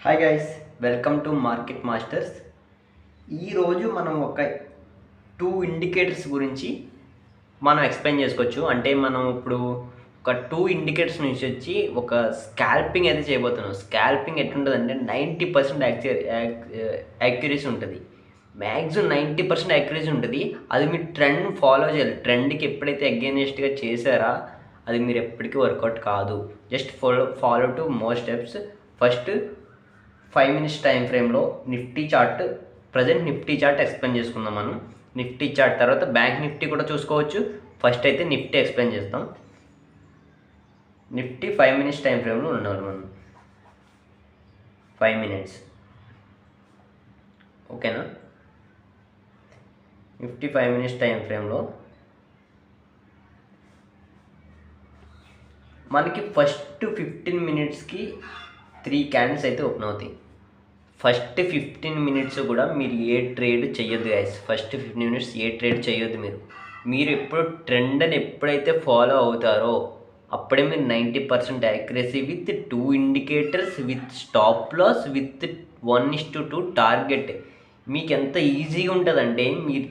Hi guys, welcome to market masters. ఈరోజు మనం ఒక 2 ఇండికేటర్స్ గురించి మనం ఎక్స్ప్లెయిన్ చేసుకోవచ్చు. అంటే మనం ఇప్పుడు ఒక 2 ఇండికేటర్స్ నుంచి వచ్చి ఒక స్కాల్పింగ్ అయితే చేయబోతున్నాం. స్కాల్పింగ్ ఎట్లుంటుందంటే 90% యాక్యురసీ ఉంటుంది. మ్యాక్సిమం 90% యాక్యురసీ ఉంటుంది. అది మీరు ట్రెండ్ ఫాలో చేయాలి. ట్రెండ్కి ఎప్పుడైతే అగైనెస్ట్గా చేశారా అది మీరు ఎప్పటికీ వర్కౌట్ కాదు. Just follow two more steps. First 5 minutes time ఫ్రేమ్లో Nifty chart, present Nifty chart explain చేసుకుందాం. మనం నిఫ్టీ చార్ట్ తర్వాత బ్యాంక్ నిఫ్టీ కూడా చూసుకోవచ్చు. ఫస్ట్ అయితే నిఫ్టీ ఎక్స్ప్లెయిన్ చేస్తాం. నిఫ్టీ 5 మినిట్స్ టైం ఫ్రేమ్లో ఉండాలి మనం. 5 మినిట్స్ ఓకేనా. నిఫ్టీ 5 మినిట్స్ టైం ఫ్రేమ్లో మనకి ఫస్ట్ 15 మినిట్స్కి 3 క్యాండిల్స్ అయితే ఓపెన్ అవుతాయి. ఫస్ట్ 15 మినిట్స్ కూడా మీరు ఏ ట్రేడ్ చేయొద్దు గైస్. ఫస్ట్ 15 మినిట్స్ ఏ ట్రేడ్ చేయొద్దు. మీరు ఎప్పుడు ట్రెండ్ అని ఎప్పుడైతే ఫాలో అవుతారో అప్పుడే మీరు 90% accuracy with 2 indicators, with stop loss, with 1:2 target. మీకు ఎంత ఈజీగా ఉంటుందంటే మీరు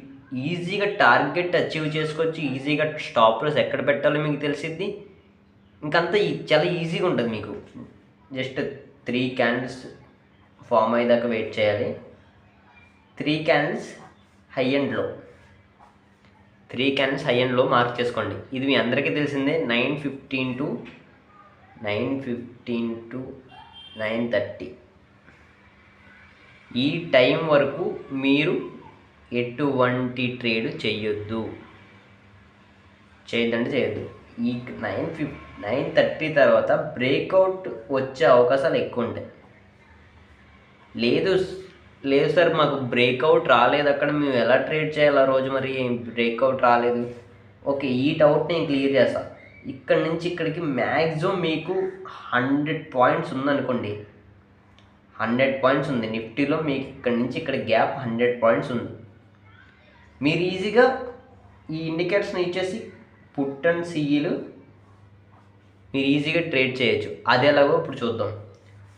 ఈజీగా టార్గెట్ అచీవ్ చేసుకోవచ్చు. ఈజీగా స్టాప్ లాస్ ఎక్కడ పెట్టాలో మీకు తెలిసిద్ది. ఇంకంతా చాలా ఈజీగా ఉంటుంది మీకు. జస్ట్ 3 క్యాండిల్స్ ఫామ్ అయ్యేదాకా వెయిట్ చేయాలి. 3 క్యాండిల్స్ హై అండ్ లో, 3 క్యాండిల్స్ హై అండ్ లో మార్క్ చేసుకోండి. ఇది మీ అందరికీ తెలిసిందే. 9:15 to 9:30 ఈ టైం వరకు మీరు ఎటువంటి ట్రేడ్ చేయొద్దు. చేయొద్దు. ఈ 9:30 తర్వాత బ్రేక్అవుట్ వచ్చే అవకాశాలు ఎక్కువ ఉంటాయి. లేదు సార్ మాకు బ్రేక్అవుట్ రాలేదు, అక్కడ మేము ఎలా ట్రేడ్ చేయాలి ఆ రోజు, మరి బ్రేక్అవుట్ రాలేదు. ఓకే, ఈ డౌట్ నేను క్లియర్ చేస్తాను. ఇక్కడ నుంచి ఇక్కడికి మ్యాక్సిమం మీకు 100 పాయింట్స్ ఉందనుకోండి. 100 పాయింట్స్ ఉంది నిఫ్టీలో. మీకు ఇక్కడ నుంచి ఇక్కడ గ్యాప్ 100 పాయింట్స్ ఉంది. మీరు ఈజీగా ఈ ఇండికేటర్స్ని ఇచ్చేసి పుట్ అండ్ సిఈలు మీరు ఈజీగా ట్రేడ్ చేయొచ్చు. అది ఎలాగో ఇప్పుడు చూద్దాం.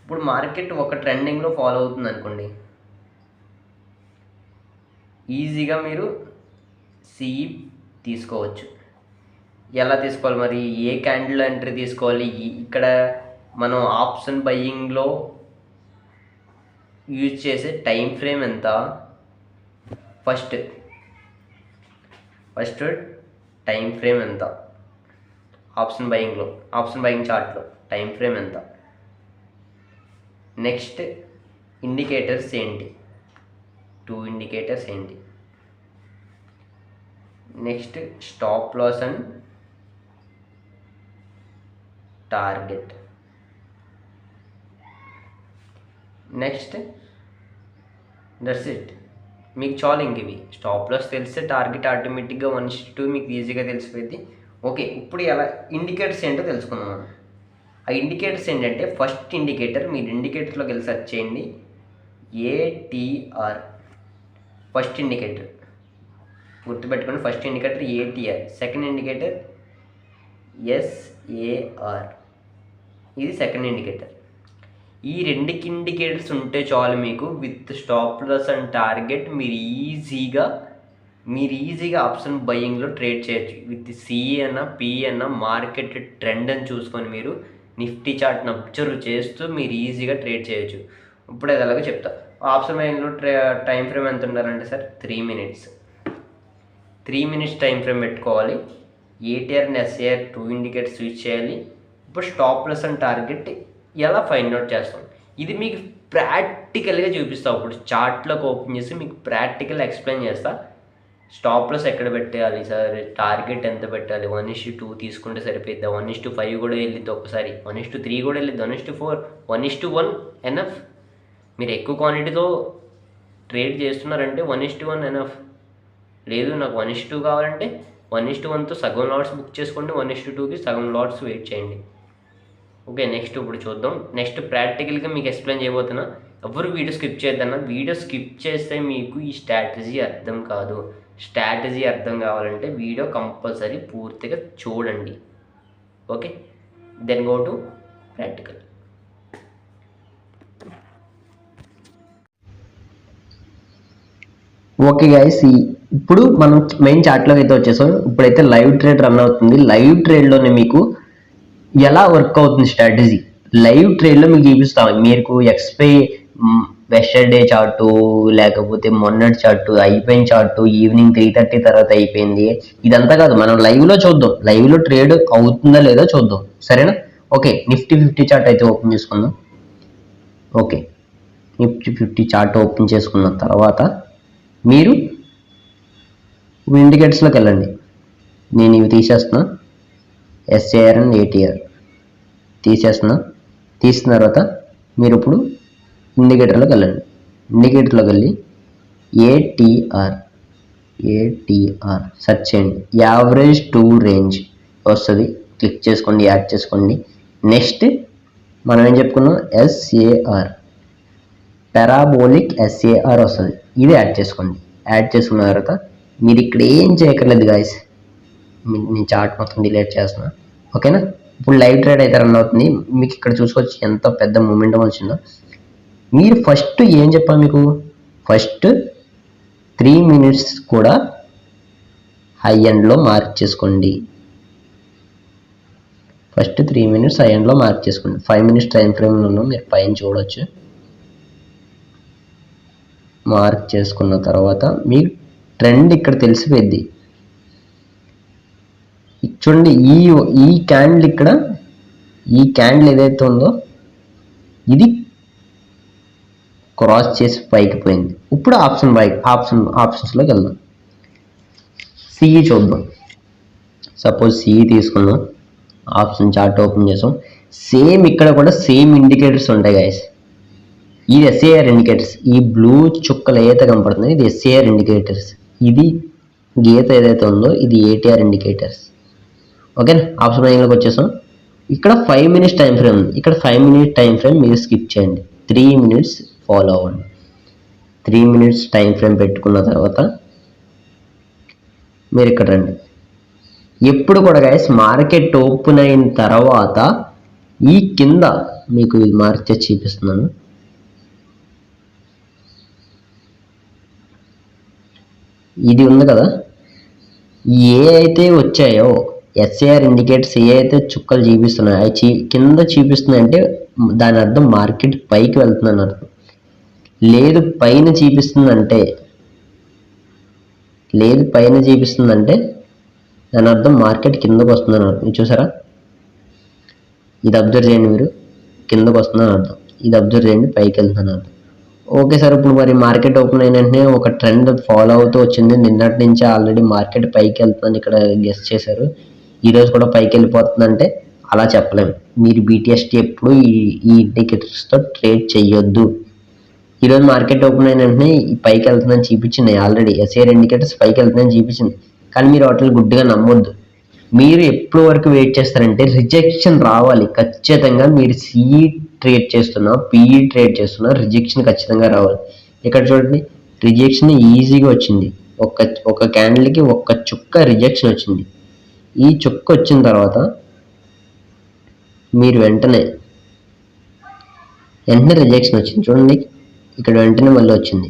ఇప్పుడు మార్కెట్ ఒక ట్రెండింగ్లో ఫాలో అవుతుంది అనుకోండి. ఈజీగా మీరు సిఈ తీసుకోవచ్చు. ఎలా తీసుకోవాలి మరి, ఏ క్యాండిల్ ఎంట్రీ తీసుకోవాలి? ఇక్కడ మనం ఆప్షన్ బయ్యింగ్లో యూజ్ చేసే టైం ఫ్రేమ్ ఎంత? ఫస్ట్ టైం ఫ్రేమ్ ఎంత? ఆప్షన్ బయింగ్ చార్ట్లో టైం ఫ్రేమ్ ఎంత? నెక్స్ట్ ఇండికేటర్స్ ఏంటి? 2 ఇండికేటర్స్ ఏంటి? Next stop loss and target. Next that's it. మీకు చాలు ఇంక ఇవి. స్టాప్ లాస్ తెలిస్తే టార్గెట్ ఆటోమేటిక్గా 1:2 మీకు ఈజీగా తెలిసిపోయింది. ఓకే, ఇప్పుడు ఎలా ఇండికేటర్స్ ఏంటో తెలుసుకుందాం మనం. ఆ ఇండికేటర్స్ ఏంటంటే, ఫస్ట్ ఇండికేటర్ మీరు ఇండికేటర్లోకి వెళ్ళి సెర్చ్ చేయండి. ఏటీఆర్ ఫస్ట్ ఇండికేటర్ గుర్తుపెట్టుకోండి. First indicator ATR, second indicator SAR, ఇది సెకండ్ ఇండికేటర్. ఈ 2 ఇండికేటర్స్ ఉంటే చాలు మీకు. With stop loss and target మీరు ఈజీగా ఆప్షన్ బయ్యింగ్లో ట్రేడ్ చేయొచ్చు. విత్ సిఈ అన్న పిఈ అన్న మార్కెట్ ట్రెండ్ అని చూసుకొని మీరు నిఫ్టీ చార్ట్ని అబ్జర్వ్ చేస్తూ మీరు ఈజీగా ట్రేడ్ చేయొచ్చు. ఇప్పుడు అది ఎలాగో చెప్తా. ఆప్షన్ బయ్యింగ్లో టైం ఫ్రేమ్ ఎంత ఉండాలంటే sir 3 minutes. 3 minutes time frame పెట్టుకోవాలి. ATR and SAR 2 indicators use చేయాలి. ఇప్పుడు స్టాప్ లాస్ అండ్ టార్గెట్ ఎలా ఫైండ్ అవుట్ చేస్తాం, ఇది మీకు ప్రాక్టికల్గా చూపిస్తాను. ఇప్పుడు చార్ట్లోకి ఓపెన్ చేసి మీకు ప్రాక్టికల్ ఎక్స్ప్లెయిన్ చేస్తా. స్టాప్ లాస్ ఎక్కడ పెట్టాలి సార్, టార్గెట్ ఎంత పెట్టాలి, 1:2 తీసుకుంటే సరిపోద్దా, 1:5 కూడా వెళ్ళిద్ది, ఒక్కసారి 1:3 కూడా వెళ్ళిద్ది, 1:4, 1:1 ఎనఫ్. మీరు ఎక్కువ క్వాంటిటీతో ట్రేడ్ చేస్తున్నారంటే 1:1 ఎనఫ్. లేదు నాకు 1:2 కావాలంటే 1:1తో సగం లాట్స్ బుక్ చేసుకోండి, 1:2కి సగం లాట్స్ వెయిట్ చేయండి. ఓకే, నెక్స్ట్ ఇప్పుడు చూద్దాం. నెక్స్ట్ ప్రాక్టికల్గా మీకు ఎక్స్ప్లెయిన్ చేయబోతున్నా. ఎవరు వీడియో స్కిప్ చేయొద్దన్నా. వీడియో స్కిప్ చేస్తే మీకు ఈ స్ట్రాటజీ అర్థం కాదు. స్ట్రాటజీ అర్థం కావాలంటే వీడియో కంపల్సరీ పూర్తిగా చూడండి. Okay, then go to practical. Okay guys, ఇప్పుడు మనం మెయిన్ చార్ట్లోకి అయితే వచ్చేసాం. ఇప్పుడైతే లైవ్ ట్రేడ్ రన్ అవుతుంది. లైవ్ ట్రేడ్లోనే మీకు ఎలా వర్క్ అవుతుంది స్ట్రాటజీ లైవ్ ట్రేడ్లో మీకు చూపిస్తాం. మీకు ఎక్స్పై వెస్టర్డే చార్టు, లేకపోతే మొన్నటి చార్టు, అయిపోయిన చార్టు, ఈవినింగ్ 3:30 తర్వాత అయిపోయింది, ఇదంతా కాదు, మనం లైవ్లో చూద్దాం. లైవ్లో ట్రేడ్ అవుతుందా లేదా చూద్దాం, సరేనా? ఓకే, నిఫ్టీ 50 చార్ట్ అయితే ఓపెన్ చేసుకుందాం. ఓకే, నిఫ్టీ 50 చార్ట్ ఓపెన్ చేసుకున్న తర్వాత మీరు ఇండికేటర్స్లోకి వెళ్ళండి. నేను ఇవి తీసేస్తున్నా, ఎస్ఏఆర్ అండ్ ఏటీఆర్ తీసేస్తున్నా. తీసిన తర్వాత మీరు ఇప్పుడు ఇండికేటర్లోకి వెళ్ళండి. ఇండికేటర్లోకి వెళ్ళి ఏటీఆర్ సెర్చ్ చేయండి. యావరేజ్ టు రేంజ్ వస్తుంది, క్లిక్ చేసుకోండి, యాడ్ చేసుకోండి. నెక్స్ట్ మనం ఏం చెప్పుకున్నాం, ఎస్ఏఆర్ పారాబోలిక్ ఎస్ఏఆర్ వస్తుంది, ఇది యాడ్ చేసుకోండి. యాడ్ చేసుకున్న తర్వాత మీరు ఇక్కడ ఏం చేయక్కర్లేదు గాయస్, నేను చార్ట్ మొత్తం డిలీట్ చేస్తున్నా, ఓకేనా? ఇప్పుడు లైవ్ ట్రేడ్ అయితే రన్ అవుతుంది. మీకు ఇక్కడ చూసుకోవచ్చు ఎంత పెద్ద మూమెంటం వచ్చిందో. మీరు ఫస్ట్ ఏం చెప్పాలి, మీకు ఫస్ట్ 3 minutes కూడా హై ఎండ్లో మార్క్ చేసుకోండి. ఫస్ట్ 3 minutes హై ఎండ్లో మార్క్ చేసుకోండి. 5 minutes టైం ఫ్రేమ్లో మీరు పైన చూడవచ్చు. మార్క్ చేసుకున్న తర్వాత మీకు ట్రెండ్ ఇక్కడ తెలిసిపోద్ది. చూడండి, ఈ క్యాండిల్ ఇక్కడ, ఈ క్యాండిల్ ఏదైతే ఉందో ఇది క్రాస్ చేసి పైకి పోయింది. ఇప్పుడు ఆప్షన్స్లోకి వెళ్దాం. సిఈ చూద్దాం. సపోజ్ సిఈ తీసుకున్నాం, ఆప్షన్ చార్ట్ ఓపెన్ చేసాం. సేమ్ ఇక్కడ కూడా సేమ్ ఇండికేటర్స్ ఉంటాయి గైస్. ఇది ఎస్ఏఆర్ ఇండికేటర్స్. ఈ బ్లూ చుక్కలు ఏదైతే కనపడుతుందో ఇది ఎస్ఏఆర్ ఇండికేటర్స్. ఇది గీత ఏదైతే ఉందో ఇది ఏటీఆర్ ఇండికేటర్స్. ఓకేనా? ఆప్షన్ లైన్లోకి వచ్చేసాం. ఇక్కడ 5 minutes టైం ఫ్రేమ్ ఉంది. ఇక్కడ 5 minute టైం ఫ్రేమ్ మీరు స్కిప్ చేయండి. 3 minutes ఫాలో అవ్వండి. 3 minutes టైం ఫ్రేమ్ పెట్టుకున్న తర్వాత మీరు ఇక్కడ రండి. ఎప్పుడు కూడా గైస్ మార్కెట్ ఓపెన్ అయిన తర్వాత ఈ కింద మీకు ఇది మార్క్ చేసి చూపిస్తున్నాను. ఇది ఉంది కదా, ఏ అయితే వచ్చాయో ఎస్ఏఆర్ ఇండికేటర్స్ ఏ అయితే చుక్కలు చూపిస్తున్నాయో అవి కింద చూపిస్తున్నాయంటే దాని అర్థం మార్కెట్ పైకి వెళ్తుందని అర్థం. లేదు పైన చూపిస్తుందంటే దాని అర్థం మార్కెట్ కిందకు వస్తుందని అర్థం. చూసారా, ఇది అబ్జర్వ్ చేయండి, మీరు కిందకు వస్తుందని అర్థం. ఇది అబ్జర్వ్ చేయండి, పైకి వెళ్తుందని అర్థం. ఓకే సార్, ఇప్పుడు మరి మార్కెట్ ఓపెన్ అయిన వెంటనే ఒక ట్రెండ్ ఫాలో అవుతూ వచ్చింది. నిన్నటి నుంచి ఆల్రెడీ మార్కెట్ పైకి వెళ్తుందని ఇక్కడ గెస్ చేశారు. ఈరోజు కూడా పైకి వెళ్ళిపోతుందంటే అలా చెప్పలేము. మీరు బీటీఎస్టీ ఎప్పుడు ఈ ఇండికేటర్స్తో ట్రేడ్ చేయొద్దు. ఈరోజు మార్కెట్ ఓపెన్ అయిన వెంటనే పైకి వెళ్తుందని చూపించింది ఆల్రెడీ. ఎస్ఏఆర్ ఇండికేటర్స్ పైకి వెళ్తుందని చూపించింది, కానీ మీరు వాటిని గుడ్డిగా నమ్మొద్దు. మీరు ఎప్పుడు వరకు వెయిట్ చేస్తారంటే రిజెక్షన్ రావాలి ఖచ్చితంగా. మీరు సిఈ ట్రేడ్ చేస్తున్నా, పిఈ ట్రేడ్ చేస్తున్నా, రిజెక్షన్ ఖచ్చితంగా రావాలి. ఇక్కడ చూడండి, రిజెక్షన్ ఈజీగా వచ్చింది. ఒక క్యాండిల్కి ఒక్క చుక్క రిజెక్షన్ వచ్చింది. ఈ చుక్క వచ్చిన తర్వాత మీరు వెంటనే రిజెక్షన్ వచ్చింది చూడండి, ఇక్కడ వెంటనే మళ్ళీ వచ్చింది.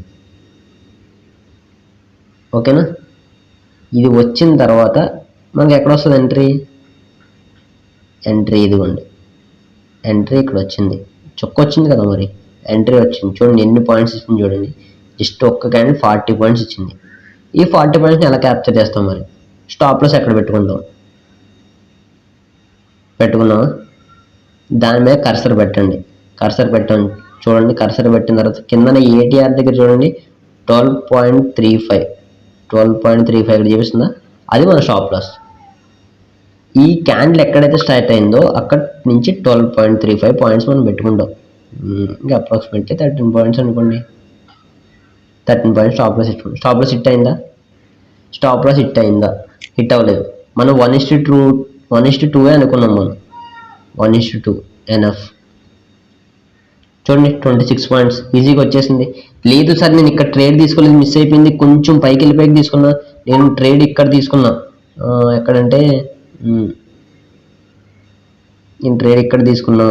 ఓకేనా? ఇది వచ్చిన తర్వాత మనకి ఎక్కడ వస్తుంది ఎంట్రీ ఇదిగోండి, ఎంట్రీ ఇక్కడ వచ్చింది. చుక్క వచ్చింది కదా, మరి ఎంట్రీ వచ్చింది. చూడండి ఎన్ని పాయింట్స్ ఇచ్చింది చూడండి. జస్ట్ ఒక్క క్యాండిల్ 40 points ఇచ్చింది. ఈ 40 pointsని ఎలా క్యాప్చర్ చేస్తాం? మరి స్టాప్ లాస్ ఎక్కడ పెట్టుకున్నాం దాని మీద కర్సర్ పెట్టండి. చూడండి, కర్సర్ పెట్టిన తర్వాత కిందన ఏటీఆర్ దగ్గర చూడండి 12.35 ఇక్కడ చూపిస్తుందా, అది మన స్టాప్ లాస్. ఈ క్యాండిల్ ఎక్కడైతే స్టార్ట్ అయిందో అక్కడ నుంచి 12.35 points మనం పెట్టుకుంటాం. ఇంకా అప్రాక్సిమేట్లీ 13 points అనుకోండి. 13 points స్టాప్ లాస్ ఇట్టుకోండి. స్టాప్ లాస్ హిట్ అయిందా? హిట్ అవ్వలేదు. మనం 1:2 అనుకున్నాం. మనం 1:2 ఎనఫ్. చూడండి 26 points ఈజీగా వచ్చేసింది. లేదు సార్, నేను ఇక్కడ ట్రేడ్ తీసుకోలేదు, మిస్ అయిపోయింది, కొంచెం పైకి తీసుకున్నా. నేను ట్రేడ్ ఇక్కడ తీసుకున్నా. ఎక్కడంటే నేను ట్రేడ్ ఇక్కడ తీసుకున్నా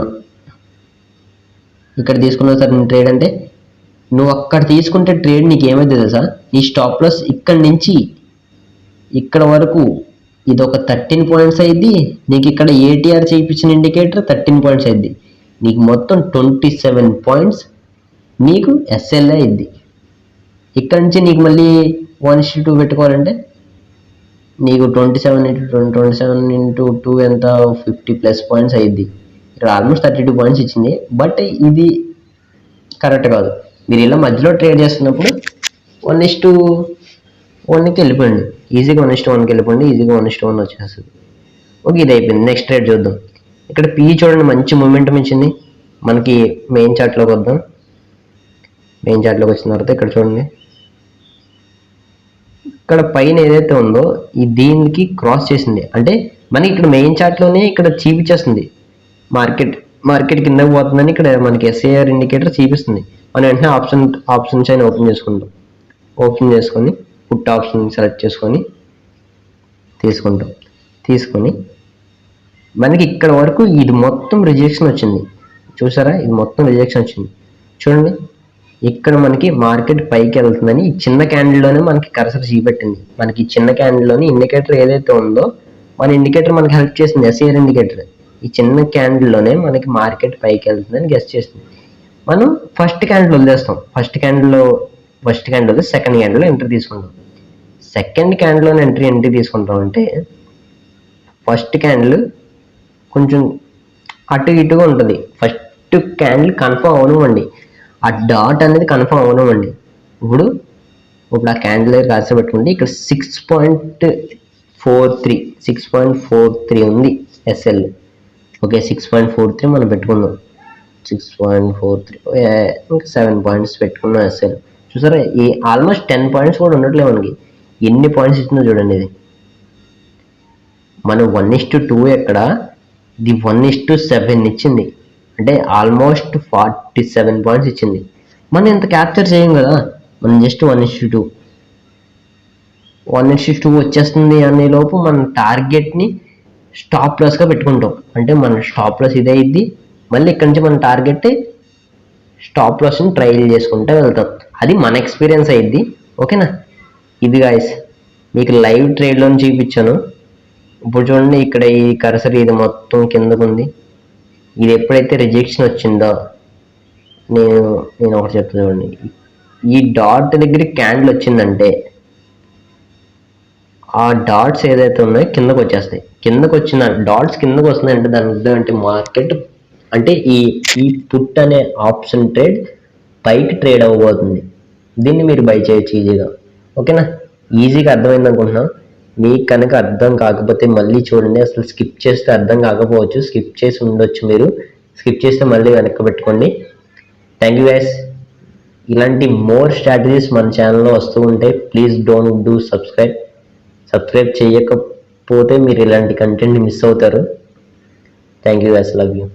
సార్. నేను ట్రేడ్ అంటే నువ్వు అక్కడ తీసుకుంటే ట్రేడ్ నీకు ఏమైంది తెలుసా, నీ స్టాప్ లాస్ ఇక్కడ నుంచి ఇక్కడ వరకు ఇది ఒక 13 పాయింట్స్ అయింది, నీకు ఇక్కడ ఏటీఆర్ చేయించిన ఇండికేటర్ 13 పాయింట్స్ అయింది, నీకు మొత్తం 27 పాయింట్స్ నీకు ఎస్ఎల్ఏ అయింది. ఇక్కడ నుంచి నీకు మళ్ళీ 1:2 పెట్టుకోవాలంటే నీకు 27 ఇంటూ 2 ఎంత 50+ పాయింట్స్ అయ్యింది. ఇక్కడ ఆల్మోస్ట్ 32 పాయింట్స్ ఇచ్చింది. బట్ ఇది కరెక్ట్ కాదు. మీరు ఇలా మధ్యలో ట్రేడ్ చేస్తున్నప్పుడు 1:1కి వెళ్ళిపోండి, ఈజీగా 1:1కి వెళ్ళిపోండి, ఈజీగా 1:1 వచ్చేస్తుంది. ఓకే, ఇది అయిపోయింది. నెక్స్ట్ ట్రేడ్ చూద్దాం. ఇక్కడ పీ చూడండి, మంచి మూమెంటం ఇచ్చింది. మనకి మెయిన్ చార్ట్లోకి వద్దాం. మెయిన్ చార్ట్లోకి వచ్చిన తర్వాత ఇక్కడ చూడండి, ఇక్కడ పైన ఏదైతే ఉందో ఈ దీనికి క్రాస్ చేసింది, అంటే మనకి ఇక్కడ మెయిన్ చార్ట్లోనే ఇక్కడ చూపించేస్తుంది మార్కెట్ కిందకి పోతుందని. ఇక్కడ మనకి ఎస్ఏఆర్ ఇండికేటర్ చూపిస్తుంది. మనం వెంటనే ఆప్షన్స్ అయినా ఓపెన్ చేసుకుంటాం. ఓపెన్ చేసుకొని పుట్ ఆప్షన్ సెలెక్ట్ చేసుకొని తీసుకొని మనకి ఇక్కడ వరకు ఇది మొత్తం రిజెక్షన్ వచ్చింది. చూసారా, ఇది మొత్తం రిజెక్షన్ వచ్చింది. చూడండి, ఇక్కడ మనకి మార్కెట్ పైకి వెళ్తుందని ఈ చిన్న క్యాండిల్లోనే మనకి కర్సర్ చూపెట్టింది. మనకి ఈ చిన్న క్యాండిల్లోని ఇండికేటర్ ఏదైతే ఉందో మన ఇండికేటర్ మనకి హెల్ప్ చేసింది, ఎస్ఏఆర్ ఇండికేటర్. ఈ చిన్న క్యాండిల్లోనే మనకి మార్కెట్ పైకి వెళ్తుందని గెస్ చేస్తుంది. మనం ఫస్ట్ క్యాండిల్ వదిలేస్తాం. ఫస్ట్ క్యాండిల్ వదిలేసి సెకండ్ క్యాండిల్లో ఎంట్రీ తీసుకుంటాం. సెకండ్ క్యాండిల్లో ఎంట్రీ తీసుకుంటాం అంటే ఫస్ట్ క్యాండిల్ కొంచెం అటు ఇటుగా ఉంటుంది. ఫస్ట్ క్యాండిల్ కన్ఫర్మ్ అవనివ్వండి, ఆ డాట్ అనేది కన్ఫర్మ్ అవనివ్వండి. ఇప్పుడు ఆ క్యాండిల్ దగ్గర రాసి పెట్టుకుంటే ఇక్కడ 6.43 ఉంది ఎస్ఎల్. ఓకే, 6.43 మనం పెట్టుకుందాం. 6.43 ఇంకా 7 పాయింట్స్ పెట్టుకున్నాం ఎస్ఎల్. చూసారా, ఈ ఆల్మోస్ట్ 10 పాయింట్స్ కూడా ఉండట్లేదు మనకి. ఎన్ని పాయింట్స్ ఇచ్చిందో చూడండి. ఇది మనం 1:2 ఎక్కడ, ఇది 1:7 ఇచ్చింది. అంటే ఆల్మోస్ట్ 47 పాయింట్స్ ఇచ్చింది. మనం ఇంత క్యాప్చర్ చేయం కదా, మనం జస్ట్ 1:2 వచ్చేస్తుంది అనే లోపు మన టార్గెట్ని స్టాప్ లాస్గా పెట్టుకుంటాం. అంటే మన స్టాప్ లాస్ ఇదే అయింది. మళ్ళీ ఇక్కడ నుంచి మన టార్గెట్ స్టాప్ లాస్ని ట్రయల్ చేసుకుంటూ వెళ్తాం. అది మన ఎక్స్పీరియన్స్ అయ్యిద్ది. ఓకేనా, ఇది గాయస్ మీకు లైవ్ ట్రేడ్లో చూపించాను. ఇప్పుడు చూడండి, ఇక్కడ ఈ కర్సర్ ఇది మొత్తం కిందకు ఉంది. ఇది ఎప్పుడైతే రిజెక్షన్ వచ్చిందో నేను ఒకటి చెప్తా చూడండి, ఈ డాట్ దగ్గర క్యాండిల్ వచ్చిందంటే ఆ డాట్స్ ఏదైతే ఉన్నాయో కిందకు వచ్చేస్తాయి. కిందకు వచ్చిన డాట్స్ కిందకు వస్తున్నాయంటే దాని అర్థం అంటే మార్కెట్ అంటే ఈ పుట్ అనే ఆప్షన్ ట్రేడ్ పైకి ట్రేడ్ అవ్వబోతుంది. దీన్ని మీరు బై చేయొచ్చు ఈజీగా. ఓకేనా, ఈజీగా అర్థమైంది అనుకుంటున్నాం. మీకు కనుక అర్థం కాకపోతే మళ్ళీ చూడండి. అసలు స్కిప్ చేస్తే అర్థం కాకపోవచ్చు, స్కిప్ చేసి ఉండొచ్చు. మీరు స్కిప్ చేస్తే మళ్ళీ వెనక్కి పెట్టుకోండి. Thank you guys. ఇలాంటి మోర్ స్ట్రాటజీస్ మన ఛానల్లో వస్తూ ఉంటాయి. ప్లీజ్ డోంట్ డూ సబ్స్క్రైబ్ చేయకపోతే మీరు ఇలాంటి కంటెంట్ మిస్ అవుతారు. Thank you guys, love you.